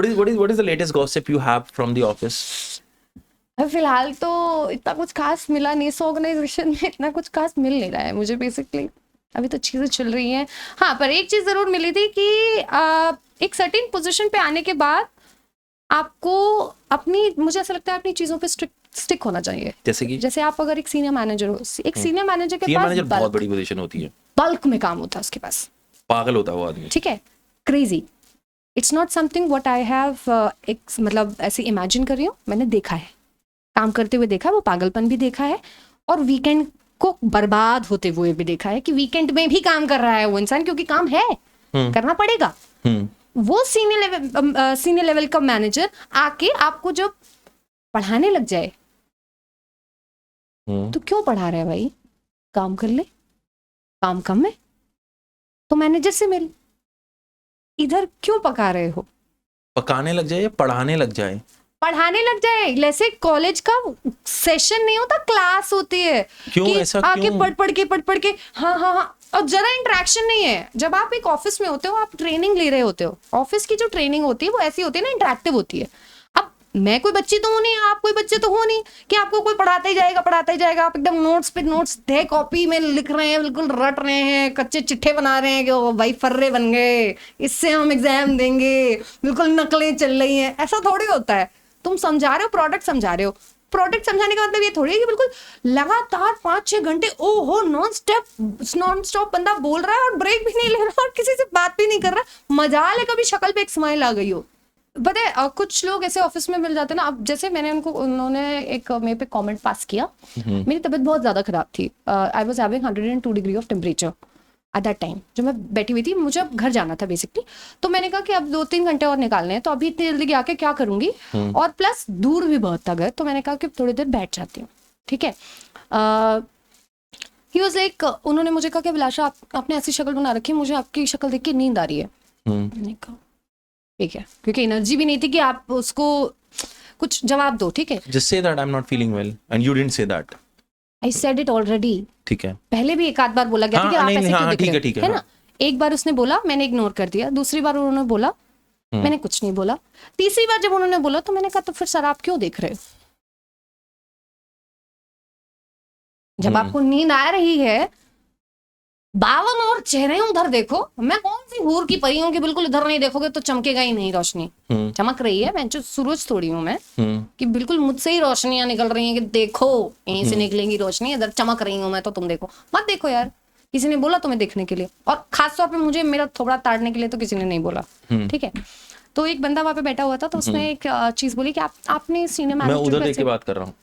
What is the latest gossip you have from the office? फिलहाल तो इतना कुछ खास मिला नहीं, इस ऑर्गेनाइजेशन में इतना कुछ खास मिल नहीं रहा है मुझे बेसिकली, अभी तो चीज़ें चल रही हैं। हाँ, पर एक चीज़ ज़रूर मिली थी कि एक सर्टेन पोजीशन पे आने के बाद आपको अपनी, मुझे ऐसा लगता है अपनी चीज़ों पे स्टिक होना चाहिए। जैसे आप अगर एक सीनियर मैनेजर हो, एक सीनियर मैनेजर के पास बहुत बड़ी पोजीशन होती है, बल्क में काम होता है उसके पास, पागल होता है वो आदमी, ठीक है, crazy. It's not something what I have मतलब ऐसे इमेजिन कर रही हूँ, मैंने देखा है, काम करते हुए देखा है, वो पागलपन भी देखा है और वीकेंड को बर्बाद होते हुए भी देखा है कि वीकेंड में भी काम कर रहा है वो इंसान, क्योंकि काम है, करना पड़ेगा। वो सीनियर लेवल का मैनेजर आके आपको जब पढ़ाने लग जाए तो क्यों पढ़ा रहा है भाई, काम कर ले, काम कम है तो मैनेजर से मिल, इधर क्यों पका रहे हो? पकाने लग जाए या पढ़ाने लग जाए? पढ़ाने लग जाए, जैसे कॉलेज का सेशन नहीं होता, क्लास होती है, क्यों कि ऐसा आके क्यों? पढ़ के हाँ, और जरा इंटरेक्शन नहीं है। जब आप एक ऑफिस में होते हो, आप ट्रेनिंग ले रहे होते हो, ऑफिस की जो ट्रेनिंग होती है वो ऐसी होती है ना, इंटरेक्टिव होती है। अब मैं कोई बच्ची तो हूँ नहीं, आप कोई बच्चे तो हो नहीं कि आपको कोई पढ़ाता ही जाएगा, आप एकदम नोट्स पे नोट्स दे कॉपी में लिख रहे हैं, बिल्कुल रट रहे हैं, कच्चे चिट्ठे बना रहे हैं कि ओ भाई फर्रे बन गए, इससे हम एग्जाम देंगे, बिल्कुल नकलें चल रही हैं। ऐसा थोड़ी होता है। तुम समझा रहे हो, प्रोडक्ट समझा रहे हो। प्रोडक्ट समझाने का मतलब ये थोड़ी है कि बिल्कुल लगातार 5-6 घंटे ओहो नॉन स्टॉप बंदा बोल रहा है और ब्रेक भी नहीं ले रहा और किसी से बात भी नहीं कर रहा। मजाल है कभी शक्ल पे एक स्माइल आ गई हो। पता है कुछ लोग ऐसे ऑफिस में मिल जाते हैं ना। अब जैसे उन्होंने एक मेरे पे कमेंट पास किया, मेरी तबीयत बहुत ज्यादा खराब थी, I was having 102 degree of temperature at that time, जो मैं बैठी हुई थी, मुझे अब घर जाना था बेसिकली। तो मैंने कहा कि अब 2-3 घंटे और निकालने हैं, तो अभी इतनी जल्दी आके क्या करूंगी, और प्लस दूर भी बहुत था घर, तो मैंने कहा कि थोड़ी देर बैठ जाती हूँ, ठीक है। ही वाज लाइक, उन्होंने मुझे कहा कि अभिलाषा आपने ऐसी शक्ल बना रखी है, मुझे आपकी शक्ल देख के नींद आ रही है। मैंने कहा ठीक है, क्योंकि एनर्जी भी नहीं थी कि आप उसको कुछ जवाब दो, ठीक है। Just say that I'm not feeling well and you didn't say that. I said it already. ठीक है, पहले भी एक आध बार बोला गया था कि आप ऐसे क्यों दिख रहे हो, है ना। एक बार उसने बोला, मैंने इग्नोर कर दिया। दूसरी बार उन्होंने बोला, मैंने कुछ नहीं बोला। तीसरी बार जब उन्होंने बोला तो मैंने कहा तो फिर सर आप क्यों देख रहे हो? जब आपको नींद आ रही है, 52 और चेहरे उधर देखो। मैं कौन सी हूर की परी हूँ कि बिल्कुल इधर नहीं देखोगे तो चमकेगा ही नहीं रोशनी। चमक रही है, मैं जो सूरज थोड़ी हूँ मैं कि बिल्कुल मुझसे ही रोशनियां निकल रही हैं कि देखो यहीं से निकलेंगी रोशनी, इधर चमक रही हूँ मैं, तो तुम देखो मत देखो यार। किसी ने बोला तुम्हें देखने के लिए, और खासतौर पे मुझे मेरा थोबड़ा ताड़ने के लिए तो किसी ने नहीं बोला, ठीक है। तो एक बंदा वहां पे बैठा हुआ था, तो उसने एक चीज बोली कि आपने सीनियर मैनेजर, मैं उधर देख के बात कर रहा हूँ,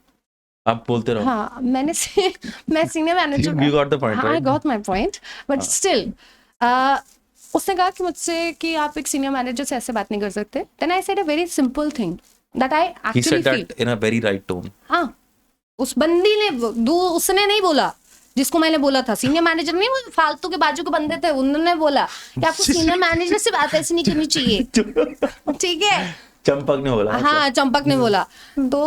आप बोलते रहो। हाँ, मैं senior manager, You got the point, right? I got my point, but still उसने कहा कि मुझसे कि आप एक सीनियर मैनेजर से ऐसे बात नहीं कर सकते। Then I said a very simple thing that I actually He said feel. that in a very right tone. हाँ, उस बंदी ने, उसने नहीं बोला जिसको मैंने बोला था। सीनियर मैनेजर नहीं, वो फालतू के बाजू के बंदे थे, उन्होंने बोला कि आपको सीनियर मैनेजर से बात ऐसी नहीं करनी चाहिए, ठीक है। चंपक ने बोला। हाँ, चंपक ने बोला। तो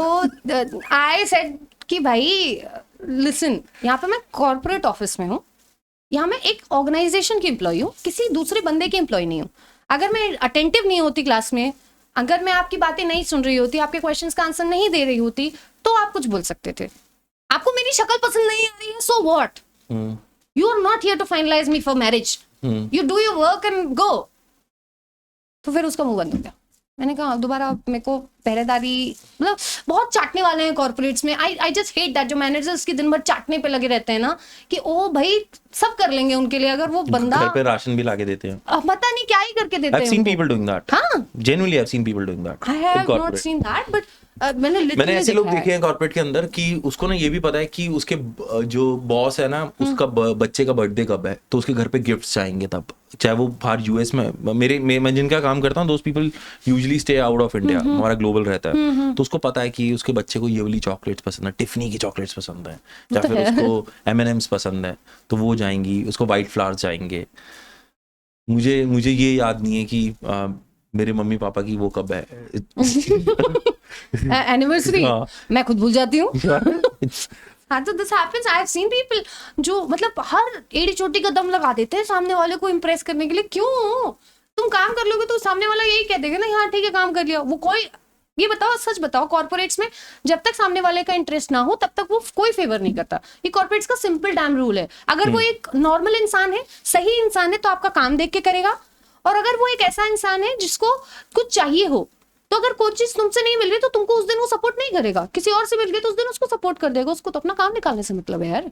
आई सेड कि भाई लिसन, यहाँ पे मैं कॉर्पोरेट ऑफिस में हूँ, यहाँ मैं एक ऑर्गेनाइजेशन की एम्प्लॉय हूँ, किसी दूसरे बंदे की एम्प्लॉय नहीं हूँ। अगर मैं अटेंटिव नहीं होती क्लास में, अगर मैं आपकी बातें नहीं सुन रही होती, आपके क्वेश्चंस का आंसर नहीं दे रही होती, तो आप कुछ बोल सकते थे। आपको मेरी शक्ल पसंद नहीं आ रही है, so what, you are not here to finalise me for marriage, you do your work and go. तो फिर उसका मुंह बंद हो गया। मैंने कहा दोबारा मेरे को पहरेदारी, मतलब बहुत चाटने वाले हैं कॉर्पोरेट्स में। आई जस्ट हेट दैट, जो मैनेजर्स की दिन भर चाटने पे लगे रहते हैं ना, कि ओ भाई सब कर लेंगे उनके लिए, अगर वो बंदा घर पे राशन भी लाके देते हैं, पता नहीं क्या ही करके देते हैं। I've seen people doing that. हाँ, Genuinely I've seen people doing that. I have not seen that, but मैंने ऐसे लोग देखे हैं कॉर्पोरेट के अंदर कि उसको ना ये भी पता है कि उसके जो बॉस है ना, उसका बच्चे का बर्थडे कब है, तो उसके घर पे गिफ्ट्स आएंगे तब, चाहे वो बाहर यूएस में। मैं जिनका काम करता हूँ, those people usually stay out of India, हमारा ग्लोबल रहता है, तो उसको पता है कि उसके बच्चे को ये वाली चॉकलेट्स पसंद है, टिफनी की चॉकलेट्स पसंद है, या फिर उसको M&M's पसंद है, तो वो जाएंगी, उसको व्हाइट फ्लावर्स जाएंगे। मुझे ये याद नहीं है कि मेरे मम्मी पापा की वो कब है एनिवर्सरी, मैं खुद भूल जाती हूँ। हाँ, तो this happens. I have seen people जो मतलब हर एड़ी चोटी का दम लगा देते हैं सामने वाले को इम्प्रेस करने के लिए। क्यों? तुम काम कर लोगे तो सामने वाला यही कह देगा ना, हाँ ठीक है काम कर लिया। वो कोई, ये बताओ सच बताओ, कॉर्पोरेट्स में जब तक सामने वाले का इंटरेस्ट ना हो तब तक वो कोई फेवर नहीं करता। ये कॉर्पोरेट्स का सिंपल डैम रूल है। अगर वो एक नॉर्मल इंसान है, सही इंसान है, तो आपका काम देख के करेगा। और अगर वो एक ऐसा इंसान है जिसको कुछ चाहिए हो, तो अगर कोई चीज तुमसे नहीं मिल रही तो तुमको उस दिन वो सपोर्ट नहीं करेगा, किसी और से मिल गई तो उस दिन उसको सपोर्ट कर देगा। उसको तो अपना काम निकालने से मतलब है यार।